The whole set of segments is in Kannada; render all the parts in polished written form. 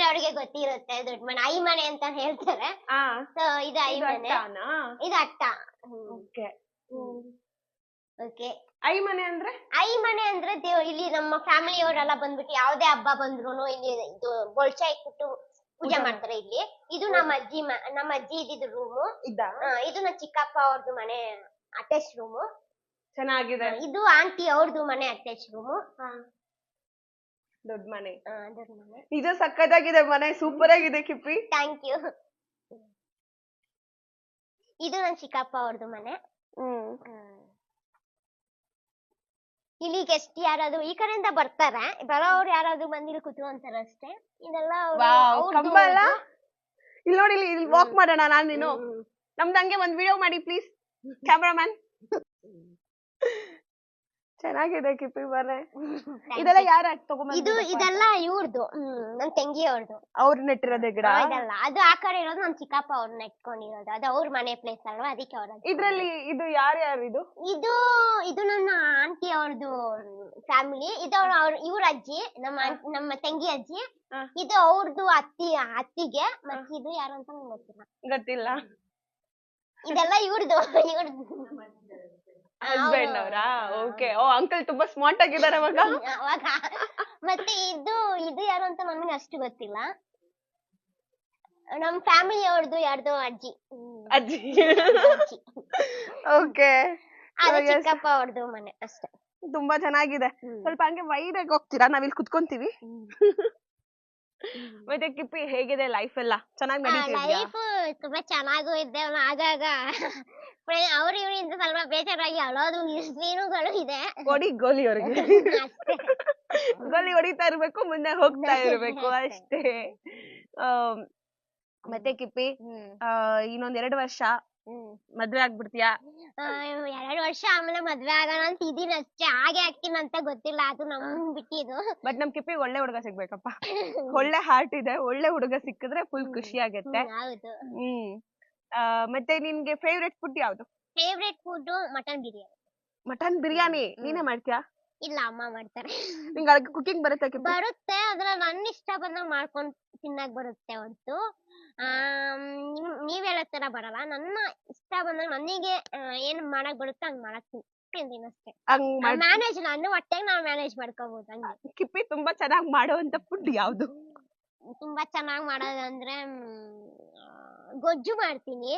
ಅವ್ರಿಗೆ ಗೊತ್ತಿರುತ್ತೆ ದೊಡ್ಡ ಮನೆ ಐ ಮನೆ ಅಂತ ಹೇಳ್ತಾರೆ. ಸೊ ಇದು ಐ ಮನೆ, ಇದು ಅಟ್ಟ. ಓಕೆ ಓಕೆ, ಐ ಮನೆ ಅಂದ್ರೆ ಇಲ್ಲಿ ನಮ್ಮ ಫ್ಯಾಮಿಲಿ ಅವರೆಲ್ಲ ಬಂದ್ಬಿಟ್ಟು ಯಾವ್ದೇ ಹಬ್ಬ ಬಂದ್ರು ಇಲ್ಲಿ ಇದು ಬೋಳ್ಚಾ ಇಟ್ಬಿಟ್ಟು ಪೂಜೆ ಮಾಡ್ತಾರೆ ಇಲ್ಲಿ. ಇದು ನಮ್ಮ ಅಜ್ಜಿ ಇದ್ದಿದ್ದು ರೂಮು. ಇದು ನನ್ನ ಚಿಕ್ಕಪ್ಪ ಅವ್ರದ್ದು ಮನೆ ಅಟ್ಯಾಚ್ ರೂಮು. ಚೆನ್ನಾಗಿದೆ. ಇದು ಆಂಟಿ ಅವ್ರದ್ದು ಮನೆ ಅಟ್ಯಾಚ್ ರೂಮು. ದೊಡ್ಡ ಮನೆ. ನಿಜ ಸಕ್ಕತ್ತಾಗಿದೆ ಮನೆ, ಸೂಪರ್ ಆಗಿದೆ ಕಿಪ್ಪಿ. Thank you. ಇದು ನನ್ನ ಚಿಕ್ಕಪ್ಪ ಅವ್ರದ್ದು ಮನೆ. ಇಲ್ಲಿ ಗೆಸ್ಟ್ ಯಾರಾದ್ರು ಈ ಕಡೆಯಿಂದ ಬರ್ತಾರೆ, ಬರೋರು ಯಾರಾದ್ರು ಬಂದಿಲ್ಲಿ ಕುತ್ಕೊಂತಾರೆ ಅಷ್ಟೇ. ಇದೆಲ್ಲ ಇಲ್ಲಿ ನೋಡಿ, ಇಲ್ಲಿ ವಾಕ್ ಮಾಡೋಣ ನಾನ್ ನೀನು. ನಮ್ದು ಹಂಗೆ ಒಂದ್ ವಿಡಿಯೋ ಮಾಡಿ ಪ್ಲೀಸ್ ಕ್ಯಾಮ್ರಾಮನ್. ಚೆನ್ನಾಗಿದೆ ಕಿಪ್ಪಿ ಮನೆ. ಇದೆಲ್ಲ ಯಾರ ತಗೊಂಡ್ ಇದೆಲ್ಲ ಇವ್ರದ್ದು, ನನ್ ತಂಗಿ ಅವ್ರದ್ದು. ಅವ್ರು ನೆಟ್ಟಿರೋದೇ ಗಿಡ ಇದೆಲ್ಲ. ಅದು ಆ ಕಡೆ ಇರೋದು ನಮ್ ಚಿಕ್ಕಪ್ಪ ಅವ್ರು ನೆಟ್ಕೊಂಡಿರೋದು. ಅದು ಅವ್ರ ಮನೆ ಪ್ಲೇಸ್ ಅಲ್ವಾ, ಅದಕ್ಕೆ ಅವ್ರ. ಇದ್ರಲ್ಲಿ ಇದು ಯಾರ್ಯಾರು? ಇದು ನನ್ನ ಆಂಟಿ ಅವ್ರದ್ದು ಫ್ಯಾಮಿಲಿ. ಇದು ಇವ್ರ ಅಜ್ಜಿ, ನಮ್ಮ ತಂಗಿ ಅಜ್ಜಿ. ಇದು ಅವ್ರದ್ದು ಅತ್ತಿಗೆ. ಮತ್ತೆ ಇದು ಯಾರು ಅಂತ ನಂಗೆ ಗೊತ್ತಿಲ್ಲ. ಇದೆಲ್ಲ ಇವ್ರದ್ದು. ಹಸ್ಬೆಂಡ್ ಅವರಾ? ಓಕೆ. ಓ, ಅಂಕಲ್ ತುಂಬಾ ಸ್ಮಾರ್ಟ್ ಆಗಿದ್ದಾರೆ ಅವಾಗ. ಮತ್ತೆ ಇದು ಯಾರು ಅಂತ ನಮಗೆ ಅಷ್ಟು ಗೊತ್ತಿಲ್ಲ. ನಮ್ ಫ್ಯಾಮಿಲಿ ಅವ್ರದ್ದು ಯಾರ್ದು ಅಜ್ಜಿ. ಓಕೆ, ಚಿಕ್ಕಪ್ಪ ಅವ್ರದ್ದು ಮನೆ ಅಷ್ಟೇ. ತುಂಬಾ ಚೆನ್ನಾಗಿದೆ. ಸ್ವಲ್ಪ ಹಂಗೆ ವೈಡ್ ಆಗಿ ಹೋಗ್ತೀರಾ, ನಾವಿಲ್ಲಿ ಕುತ್ಕೊಂತೀವಿ. ಮತ್ತೆ ಕಿಪ್ಪಿ ಹೇಗಿದೆ ಲೈಫ್ ಎಲ್ಲ? ಚೆನ್ನಾಗಿ ನಡೀತಿದ್ಯಾ? ಲೈಫ್ ತುಂಬಾ ಚೆನ್ನಾಗೂ ಇದೆ. ಆಗಾಗ ಅವ್ರ ಇವರಿಂದ ಸ್ವಲ್ಪ ಬೇಜಾರಾಗಿ ಅಳೋದು ಸೀನುಗಳು ಇದೆ. ಗೋಲಿ ಅವ್ರಿಗೆ ಗೋಲಿ ಹೊಡಿತಾ ಇರ್ಬೇಕು, ಮುಂದೆ ಹೋಗ್ತಾ ಇರ್ಬೇಕು ಅಷ್ಟೇ. ಮತ್ತೆ ಕಿಪ್ಪಿ, ಇನ್ನೊಂದ್ 2 ವರ್ಷ ಮದ್ವೆ ಆಗ್ಬಿಡ್ತೀಯಾ? 2 ವರ್ಷ ಆಮೇಲೆ ಮದ್ವೆ ಆಗೋಣ ಅಂತ ಇದೀನಿ ಅಷ್ಟೇ. ಹಾಗೆ ಆಗ್ತೀನಿ ಅಂತ ಗೊತ್ತಿಲ್ಲ, ಅದು ನಮ್ ಬಿಟ್ಟಿದ್ದು. ಬಟ್ ನಮ್ ಕಿಪ್ಪಿ ಒಳ್ಳೆ ಹುಡುಗ ಸಿಗ್ಬೇಕಪ್ಪ. ಒಳ್ಳೆ ಹಾರ್ಟ್ ಇದೆ, ಒಳ್ಳೆ ಹುಡುಗ ಸಿಕ್ಕಿದ್ರೆ ಫುಲ್ ಖುಷಿ ಆಗತ್ತೆ. ಹೌದು. ಮತ್ತೆ ನಿನ್ಗೆ ಫೇವ್ರೆಟ್ ಫುಡ್ ಯಾವ್ದು? Favourite food mutton biryani. Mutton biryani ನೀನೇ ಮಾಡ್ತೀಯಾ? ಇಲ್ಲ, ಅಮ್ಮ ಮಾಡ್ತಾರೆ. ನಿಂಗೆ ಕುಕಿಂಗ್ ಬರುತ್ತೆ? ಬರುತ್ತೆ, ಆದ್ರೆ ನನ್ನ ಇಷ್ಟ ಬಂದಾಗ ಮಾಡ್ಕೊಂಡ್ ತಿನ್ನಕ್ ಬರುತ್ತೆ ಹೊರತು ನೀವ್ ಹೇಳೋ ತರ ಬರಲ್ಲ. ನನ್ನ ಇಷ್ಟ ಬಂದಾಗ ನನಗೆ ಏನ್ ಮಾಡಕ್ ಬರುತ್ತೆ ಹಂಗ್ ಮಾಡಕ್ ತಿಂತೀನಿ ಅಷ್ಟೇ. ಮ್ಯಾನೇಜ್ ನಾನು ಹೊಟ್ಟೆಗೆ ನಾನು ಮ್ಯಾನೇಜ್ ಮಾಡ್ಕೋಬಹುದು ಹಂಗೆ. ಕಿಪ್ಪಿ ತುಂಬಾ ಚೆನ್ನಾಗಿ ಮಾಡುವಂತ ಫುಡ್ ಯಾವ್ದು? ತುಂಬಾ ಚೆನ್ನಾಗಿ ಮಾಡೋದಂದ್ರೆ ಗೊಜ್ಜು ಮಾಡ್ತೀನಿ.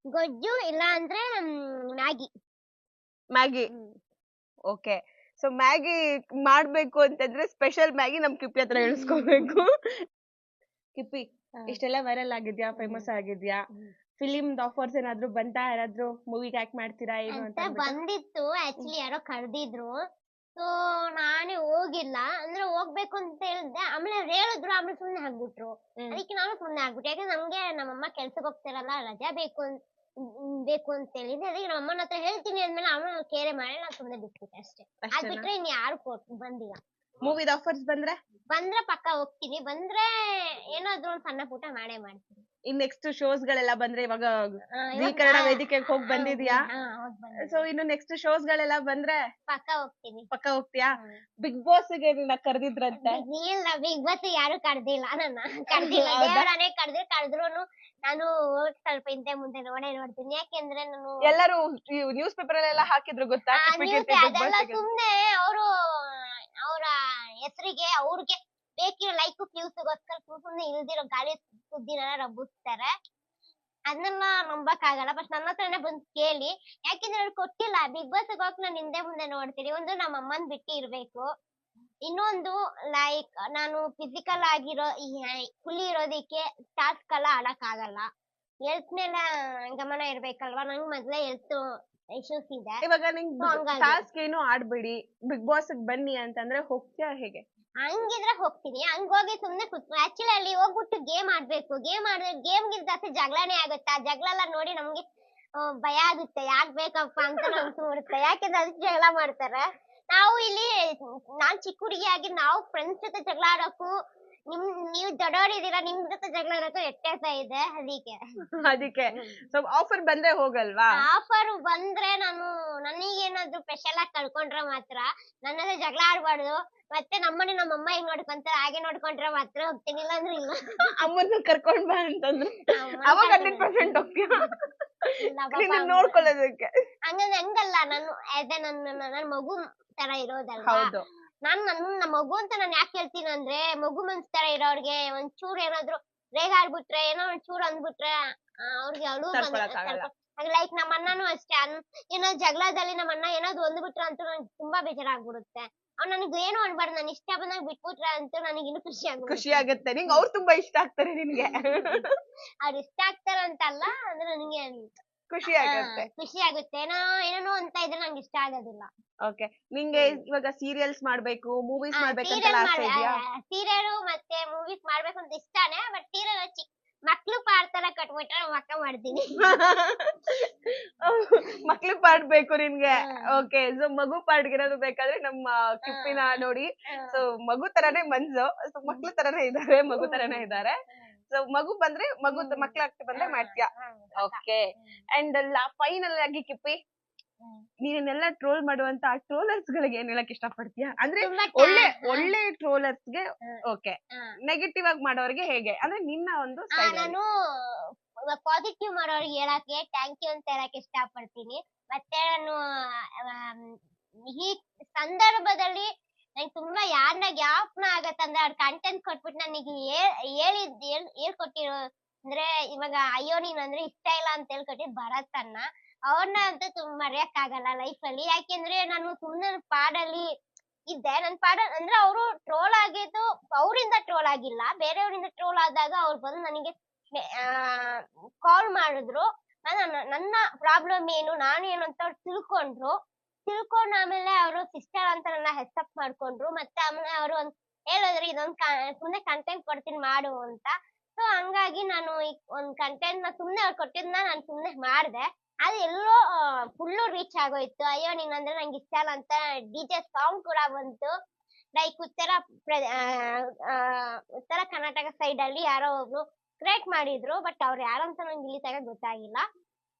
ಗೊಜ್ಜು ಇಲ್ಲ ಅಂದ್ರೆ ಮ್ಯಾಗಿ. ಓಕೆ. ಸೊ ಮ್ಯಾಗಿ ಮಾಡ್ಬೇಕು ಅಂತಂದ್ರೆ ಸ್ಪೆಷಲ್ ಮ್ಯಾಗಿ ನಮ್ ಕಿಪ್ಪಿ ಹತ್ರ ಹೇಳ್ಸ್ಕೊಬೇಕು. ಕಿಪ್ಪಿ, ಇಷ್ಟೆಲ್ಲ ವೈರಲ್ ಆಗಿದ್ಯಾ, ಫೇಮಸ್ ಆಗಿದ್ಯಾ? ಫಿಲಿಂ ಆಫರ್ಸ್ ಏನಾದ್ರು ಬಂತಾ? ಯಾರಾದ್ರೂ ಮೂವಿಗೆ ಆಕ್ಟ್ ಮಾಡ್ತೀರಾ ಏನು ಅಂತ ಬಂದಿತ್ತು. ಆಕ್ಚುಲಿ ಯಾರೋ ಕರೆದಿದ್ರು, ಸೊ ನಾನೇ ಹೋಗಿಲ್ಲ. ಅಂದ್ರೆ ಹೋಗ್ಬೇಕು ಅಂತ ಹೇಳಿದ್ದೆ, ಆಮೇಲೆ ಹೇಳಿದ್ರು, ಆಮೇಲೆ ಸುಮ್ನೆ ಆಗ್ಬಿಟ್ರು. ಅದಕ್ಕೆ ನಾನು ಸುಮ್ನೆ ಆಗ್ಬಿಟ್ಟೆ. ಯಾಕಂದ್ರೆ ನಮ್ಗೆ ನಮ್ಮಮ್ಮ ಕೆಲ್ಸಕ್ಕೆ ಹೋಗ್ತಾರಲ್ಲ, ರಜಾ ಬೇಕು ಅಂತ ಹೇಳಿದ್ರೆ, ಅದಕ್ಕೆ ನಮ್ಮಮ್ಮನ ಹತ್ರ ಹೇಳ್ತೀನಿ ಅಂದ್ಮೇಲೆ ಆಮೇಲೆ ಕೇರೆ ಮಾಡಿ ನಾನು ಸುಮ್ನೆ ಬಿಟ್ಬಿಟ್ಟೆ ಅಷ್ಟೇ. ಅದ್ ಬಿಟ್ರೆ ಇನ್ ಯಾರು ಬಂದಿಲ್ಲ. ಮೂವಿ ಆಫರ್ಸ್ ಬಂದ್ರೆ ಪಕ್ಕ ಹೋಗ್ತೀನಿ. ಬಂದ್ರೆ ಏನಾದ್ರು ಒಂದ್ ಸಣ್ಣ ಪುಟ್ಟ ಮಾಡೇ ಮಾಡ್ತೀನಿ. ಇನ್ ನೆಕ್ಸ್ಟ್ ಶೋಸ್ ಗಳೆಲ್ಲ ಬಂದ್ರೆ, ಇವಾಗ ಜೀ ಕನ್ನಡ ವೇದಿಕೆಗೆ ಹೋಗಿ ಬಂದಿದ್ಯಾ? ಸೊ ಇನ್ನು ನೆಕ್ಸ್ಟ್ ಶೋಸ್ ಗಳೆಲ್ಲ ಬಂದ್ರೆ ಪಕ್ಕ ಹೋಗ್ತೀನಿ. ಪಕ್ಕ ಹೋಗ್ತೀಯಾ? ಬಿಗ್ ಬಾಸ್ ಗೆ ಕರೆದಿದ್ರಂತೆ? ಇಲ್ಲ, ಬಿಗ್ ಬಾಸ್ ಯಾರು ಕರ್ದಿಲ್ಲ, ಕರ್ದಿಲ್ಲ. ದೇವರನೇ ಕರೆದ್ರು ನಾನು ಸ್ವಲ್ಪ ಹಿಂದೆ ಮುಂದೆ ನೋಡ್ತೀನಿ. ಯಾಕೆಂದ್ರೆ ನಾನು ಎಲ್ಲರೂ ನ್ಯೂಸ್ ಪೇಪರ್ ಅಲ್ಲೆಲ್ಲ ಹಾಕಿದ್ರು ಗೊತ್ತಾ? ಅದೆಲ್ಲ ಸುಮ್ನೆ ಅವರು ಅವರ ಹೆಸರಿಗೆ ಅವ್ರಿಗೆ ಬೇಕಿರೋ ಲೈಕ್ ವ್ಯೂಸ್ಗೋಸ್ಕರ ಸುಮ್ನೆ ಇಲ್ದಿರೋ ಗಾಳಿ ಸುದ್ದಿನೆಲ್ಲ ರಬ್ಬಿಸ್ತಾರೆ. ಅದನ್ನೆಲ್ಲ ನಂಬಕ್ ಆಗಲ್ಲ. ಫಸ್ಟ್ ನನ್ನ ಹತ್ರನೇ ಬಂದು ಕೇಳಿ, ಯಾಕೆಂದ್ರೆ ಅವ್ರು ಕೊಟ್ಟಿಲ್ಲ. ಬಿಗ್ ಬಾಸ್ ಹೋಗಕ್ ನಾನು ಹಿಂದೆ ಮುಂದೆ ನೋಡ್ತೀನಿ. ಒಂದು ನಮ್ಮ ಅಮ್ಮನ್ ಬಿಟ್ಟು ಇರ್ಬೇಕು, ಇನ್ನೊಂದು ಲೈಕ್ ನಾನು ಫಿಸಿಕಲ್ ಆಗಿರೋ ಫುಲ್ ಇರೋದಿಕ್ಕೆ ಟಾಸ್ಕ್ ಎಲ್ಲ ಆಡಕ್ ಆಗಲ್ಲ. ಹೆಲ್ತ್ ಮೇಲೆ ಗಮನ ಇರ್ಬೇಕಲ್ವಾ. ನಂಗೆ ಮೊದ್ಲೇ ಹೆಲ್ತ್ ಇಶ್ಯೂಸ್ ಇದೆ. ಇವಾಗ ನಿಂಗೆ ಟಾಸ್ಕ್ ಏನು ಆಡ್ಬೇಡಿ, ಬಿಗ್ ಬಾಸ್ ಬನ್ನಿ ಅಂತಂದ್ರೆ ಹೋಗ್ತೀಯಾ ಹೇಗೆ? ಹಂಗಿದ್ರೆ ಹೋಗ್ತೀನಿ. ಹಂಗೋಗಿ ಸುಮ್ನೆ ಆಕ್ಚುಲಿ ಅಲ್ಲಿ ಹೋಗ್ಬಿಟ್ಟು ಗೇಮ್ ಆಡ್ಬೇಕು. ಗೇಮ್ ಗಿಂತ ಜಾಸ್ತಿ ಜಗಳನೇ ಆಗುತ್ತೆ. ಆ ಜಗಳ ಎಲ್ಲ ನೋಡಿ ನಮ್ಗೆ ಭಯ ಆಗುತ್ತೆ. ಯಾಕ್ ಬೇಕಪ್ಪ ಅಂತ ಅನ್ಸ್ಬಿಡುತ್ತೆ. ಯಾಕೆಂದ್ರೆ ಅದಕ್ಕೆ ಜಗಳ ಮಾಡ್ತಾರೆ. ನಾವು ಇಲ್ಲಿ ನಾನ್ ಚಿಕ್ಕ ಹುಡುಗಿಯಾಗಿ ನಾವು ಫ್ರೆಂಡ್ಸ್ ಜೊತೆ ಜಗಳ ಆಡೋಕು, ನೀವು ದೊಡ್ಡವರಿದ್ದೀರಾ, ನಿಮ್ ಜೊತೆ ಜಗಳ ಆಡೋಕು ವ್ಯತ್ಯಾಸ ಇದೆ. ಅದಕ್ಕೆ ಸೊ ಆಫರ್ ಬಂದ್ರೆ ಹೋಗಲ್ವಾ? ಆಫರ್ ಬಂದ್ರೆ ನಾನು ನನಗೇನಾದ್ರು ಸ್ಪೆಷಲ್ ಆಗಿ ಕಳ್ಕೊಂಡ್ರೆ ಮಾತ್ರ. ನನ್ನ ಜಗಳ ಆಡ್ಬಾರ್ದು, ಮತ್ತೆ ನಮ್ಮನೆ ನಮ್ಮಮ್ಮ ಹೆಂಗ್ ನೋಡ್ಕೊಂತಾರ ಹಾಗೆ ನೋಡ್ಕೊಂಡ್ರೆ ಮಾತ್ರ ಹೋಗ್ತೀನಿ, ಇಲ್ಲ ಅಂದ್ರೆ ಇಲ್ಲ. ಅಮ್ಮನ್ನ ಕರ್ಕೊಂಡ್ ಬಾ ಅಂತಂದ್ರೆ ಅಮ್ಮನ್ ಅವಾಗ ಕರ್ಕೊಂಡ್ 100% ಹೋಗ್ತೀಯ ಇಲ್ಲ ಪಾಪ ನಿನ್ನ ಅಮ್ಮ. ನೋಡ್ಕೊಳ್ಳೋದಕ್ಕೆ. ಹಂಗಂದ್ರೆ ಹಂಗಲ್ಲ, ನಾನು ಅದೇ ನನ್ನ ಮಗು ತರ ಇರೋದಲ್ವಾ. ಹೌದು ನಮ್ಮ ಮಗು ಅಂತ ನಾನು ಯಾಕೆ ಹೇಳ್ತೀನಿ ಅಂದ್ರೆ, ಮಗು ಮನ್ಸ್ ತರ ಇರೋರ್ಗೆ ಒಂಚೂರು ಏನಾದ್ರು ರೇಗಾಡ್ಬಿಟ್ರೆ, ಏನೋ ಒಂಚೂರು ಅಂದ್ಬಿಟ್ರೆ ಅವ್ರಿಗೆ ಅಳು ತಡ್ಕೊಳಕ್ಕಾಗಲ್ಲ. ಲೈಕ್ ನಮ್ಮ ಅಣ್ಣನೂ ಅಷ್ಟೇ. ಏನೋ ಜಗಳದಲ್ಲಿ ನಮ್ಮ ಅಣ್ಣ ಏನಾದ್ರು ಅಂದ್ಬಿಟ್ರೆ ಅಂತೂ ನಂಗೆ ತುಂಬಾ ಬೇಜಾರಾಗ್ಬಿಡುತ್ತೆ. ಅವ್ನು ನನಗೆ ಏನು ಅನ್ಬಾರ್ದು, ನಾನು ಇಷ್ಟ ಬಂದಾಗ ಬಿಟ್ಬಿಟ್ರೆ ಅಂತೂ ನನಗೆ ಇನ್ನೂ ಖುಷಿ ಖುಷಿ ಆಗ್ಬಿಡುತ್ತೆ. ಆಗುತ್ತೆ ನಿಂಗೆ, ಅವ್ರು ತುಂಬಾ ಇಷ್ಟ ಆಗ್ತಾರೆ ನಿನ್ಗೆ. ಅವ್ರು ಇಷ್ಟ ಆಗ್ತಾರೆ ಅಂತಲ್ಲ, ಅಂದ್ರೆ ನನಗೆ ಖುಷಿ ಆಗುತ್ತೆ. ಖುಷಿ ಆಗುತ್ತೆ. ಏನೇನೋ ಅಂತ ಇದ್ರೆ ನಂಗೆ ಇಷ್ಟ ಆಗೋದಿಲ್ಲ. ಓಕೆ, ನಿಂಗೆ ಇವಾಗ ಸೀರಿಯಲ್ಸ್ ಮಾಡ್ಬೇಕು, ಮೂವೀಸ್ ಮಾಡ್ಬೇಕಂತ ಆಸೆ ಇದೆಯಾ? ಸೀರಿಯಲ್ ಮತ್ತೆ ಮೂವೀಸ್ ಮಾಡ್ಬೇಕು ಅಂತ ಇಷ್ಟಾನೇ, ಬಟ್ ಸೀರಿಯಲ್ ಮಕ್ಳು ಪಾಡ್ತಾರ ಕಟ್ಬಿಟ್ರೆ ನಮ್ಮ ಅಕ್ಕ ಮಾಡ್ತೀನಿ. ಮಕ್ಳು ಪಾಡ್ಬೇಕು ನಿನ್ಗೆ. ಓಕೆ, ಸೊ ಮಗು ಪಾಡ್ಗಿರೋದು ಬೇಕಾದ್ರೆ ನಮ್ಮ ಕಿಪ್ಪಿನ ನೋಡಿ. ಸೊ ಮಗು ತರಾನೇ ಮನ್ಸು, ಸೊ ಮಕ್ಳು ತರಾನೇ ಇದಾರೆ, ಮಗು ತರಾನೇ ಇದಾರೆ. ಸೊ ಮಗು ಬಂದ್ರೆ ಮಕ್ಳಾಗ್ತಿ ಬಂದ್ರೆ ಮಾಡ್ತೀಯ. ಓಕೆ, ಅಂಡ್ ಫೈನಲ್ ಆಗಿ ಕಿಪ್ಪಿ, ನೀನೆಲ್ಲ ಟ್ರೋಲ್ ಮಾಡುವಂತ ಆ ಟ್ರೋಲರ್ಸ್ ಗಳಿಗೆ ಏನ್ ಹೇಳಕ್ ಇಷ್ಟ ಪಡ್ತೀಯ? ಅಂದ್ರೆ ಒಳ್ಳೆ ಟ್ರೋಲರ್ಸ್ ಗೆ ಓಕೆ, ನೆಗೆಟಿವ್ ಆಗಿ ಮಾಡೋರಿಗೆ ಹೇಗೆ, ಅಂದ್ರೆ ನಿನ್ನ ಒಂದು ನಾನು ಪಾಸಿಟಿವ್ ಮಾಡೋರಿಗೆ ಹೇಳಕ್ಕೆ ಥ್ಯಾಂಕ್ ಯು ಅಂತ ಹೇಳಕ್ ಇಷ್ಟ ಪಡ್ತೀನಿ. ಮತ್ತೆ ನಾನು ಈ ಸಂದರ್ಭದಲ್ಲಿ ನಂಗೆ ತುಂಬಾ ಯಾರನ್ನ ಜ್ಞಾಪನ ಆಗತ್ತಂದ್ರೆ, ಅವ್ರ ಕಂಟೆಂಟ್ ಕೊಟ್ಬಿಟ್ಟು ನನಗೆ ಹೇಳ್ಕೊಟ್ಟಿರೋ ಅಂದ್ರೆ, ಇವಾಗ ಅಯ್ಯೋ ನೀನ್ ಅಂದ್ರೆ ಇಷ್ಟ ಇಲ್ಲ ಅಂತ ಹೇಳ್ಕೊಟ್ಟಿದ್ ಭರತ್ ಅಣ್ಣ. ಅವ್ರನ್ನ ಅಂತೂ ಮರೆಯಕ್ ಆಗಲ್ಲ ಲೈಫ್ ಅಲ್ಲಿ. ಯಾಕೆಂದ್ರೆ ನಾನು ಸುಮ್ನೆ ಪಾಡಲ್ಲಿ ಇದ್ದೆ. ನನ್ ಪಾಡ ಅಂದ್ರೆ ಅವರು ಟ್ರೋಲ್ ಆಗಿದ್ದು ಅವರಿಂದ ಟ್ರೋಲ್ ಆಗಿಲ್ಲ, ಬೇರೆಯವರಿಂದ ಟ್ರೋಲ್ ಆದಾಗ ಅವ್ರು ಬಂದು ನನಗೆ ಕಾಲ್ ಮಾಡಿದ್ರು. ನನ್ನ ಪ್ರಾಬ್ಲಮ್ ಏನು, ನಾನು ಏನು ಅಂತ ಅವ್ರು ತಿಳ್ಕೊಂಡ್ ಆಮೇಲೆ ಅವರು ಸಿಸ್ಟರ್ ಅಂತ ನನ್ನ ಹೆಸಪ್ ಮಾಡ್ಕೊಂಡ್ರು. ಮತ್ತೆ ಆಮೇಲೆ ಅವರು ಹೇಳಿದ್ರು ಇದೊಂದ್ ಸುಮ್ನೆ ಕಂಟೆಂಟ್ ಕೊಡ್ತೀನಿ ಮಾಡು ಅಂತ. ಸೊ ಹಂಗಾಗಿ ನಾನು ಒಂದ್ ಕಂಟೆಂಟ್ ನ ಸುಮ್ನೆ ಅವ್ರು ಕೊಟ್ಟಿದ್ನ ನಾನು ಸುಮ್ನೆ ಮಾಡ್ದೆ. ಅದು ಎಲ್ಲೋ ಫುಲ್ಲು ರೀಚ್ ಆಗೋಯ್ತು. ಅಯ್ಯೋ ನೀನ್ ಅಂದ್ರೆ ನಂಗೆ ಇಷ್ಟ ಇಲ್ಲ ಅಂತ DJ ಸಾಂಗ್ ಕೂಡ ಬಂತು. ಲೈಕ್ ಉತ್ತರ ಕರ್ನಾಟಕ ಸೈಡ್ ಅಲ್ಲಿ ಯಾರೋ ಒಬ್ರು ಕ್ರಿಯೇಟ್ ಮಾಡಿದ್ರು, ಬಟ್ ಅವ್ರು ಯಾರಂತ ನಂಗೆ ಇಲ್ಲಿ ತಗ ಗೊತ್ತಾಗಿಲ್ಲ.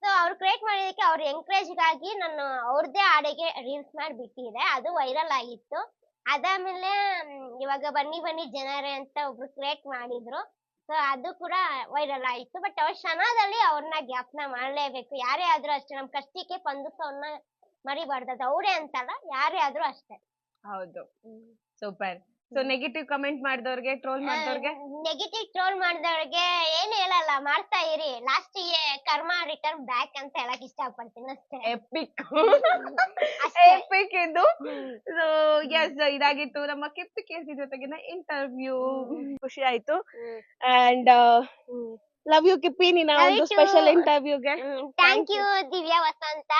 ಸೊ ಅವ್ರು ಕ್ರಿಯೇಟ್ ಮಾಡಿದಕ್ಕೆ ಅವ್ರ ಎಂಕರೇಜ್ ಗಾಗಿ ನಾನು ಅವ್ರದ್ದೇ ಹಾಡಿಗೆ ರೀಲ್ಸ್ ಮಾಡಿ ಬಿಟ್ಟಿದೆ, ಅದು ವೈರಲ್ ಆಗಿತ್ತು. ಅದಾದ್ಮೇಲೆ ಇವಾಗ ಬನ್ನಿ ಜನರೇ ಅಂತ ಒಬ್ರು ಕ್ರಿಯೇಟ್ ಮಾಡಿದ್ರು. ಸೊ ಅದು ಕೂಡ ವೈರಲ್ ಆಯ್ತು. ಬಟ್ ಅವ್ರ ಕ್ಷಣದಲ್ಲಿ ಅವ್ರನ್ನ ಜ್ಞಾಪನ ಮಾಡ್ಲೇಬೇಕು. ಯಾರೇ ಆದ್ರೂ ಅಷ್ಟೇ, ನಮ್ ಕಷ್ಟಕ್ಕೆ ಸ್ಪಂದಿಸೋರ್ನ ಮರಿಬಾರ್ದು. ಅದು ಅವ್ರೇ ಅಂತಲ್ಲ, ಯಾರೇ ಆದ್ರೂ ಅಷ್ಟೇ. ಹೌದು, ಸೂಪರ್. ಸೊ ನೆಗೆಟಿವ್ ಕಮೆಂಟ್ ಮಾಡಿದವ್ರಿಗೆ, ಟ್ರೋಲ್ ಮಾಡಿದವ್ರಿಗೆ? ನೆಗೆಟಿವ್ ಟ್ರೋಲ್ ಮಾಡಿದವ್ರಿಗೆ ಏನು ಹೇಳಲ್ಲ, ಮಾಡ್ತಾ ಇರಿ, ಲಾಸ್ಟಿಗೆ ಕರ್ಮ ರಿಟರ್ನ್ ಬ್ಯಾಕ್ ಅಂತ ಹೇಳಕ್ ಇಷ್ಟ ಪಡ್ತೀನಿ ಅಷ್ಟೇ. ಎಪಿಕ್ ಎಪಿಕ್ ಇದು. ಸೊ ಎಸ್, ಇದಾಗಿತ್ತು ನಮ್ಮ ಕಿಪ್ಪಿ ಕೇಸಿ ಜೊತೆಗಿನ ಇಂಟರ್ವ್ಯೂ. ಖುಷಿ ಆಯ್ತು. ಅಂಡ್ ಲವ್ ಯು ಕಿಪ್ಪಿ, ನಿನ್ನ ಒಂದು ಸ್ಪೆಷಲ್ ಇಂಟರ್ವ್ಯೂಗೆ ಥ್ಯಾಂಕ್ ಯು ದಿವ್ಯಾ ವಸಂತ.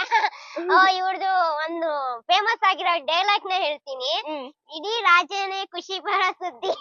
ಇವ್ರದ್ದು ಒಂದು ಫೇಮಸ್ ಆಗಿರೋ ಡೈಲಾಗ್ ನ ಹೇಳ್ತೀನಿ. ಇಡೀ ರಾಜ್ಯನೇ ಖುಷಿ ಪಡೋ ಸುದ್ದಿ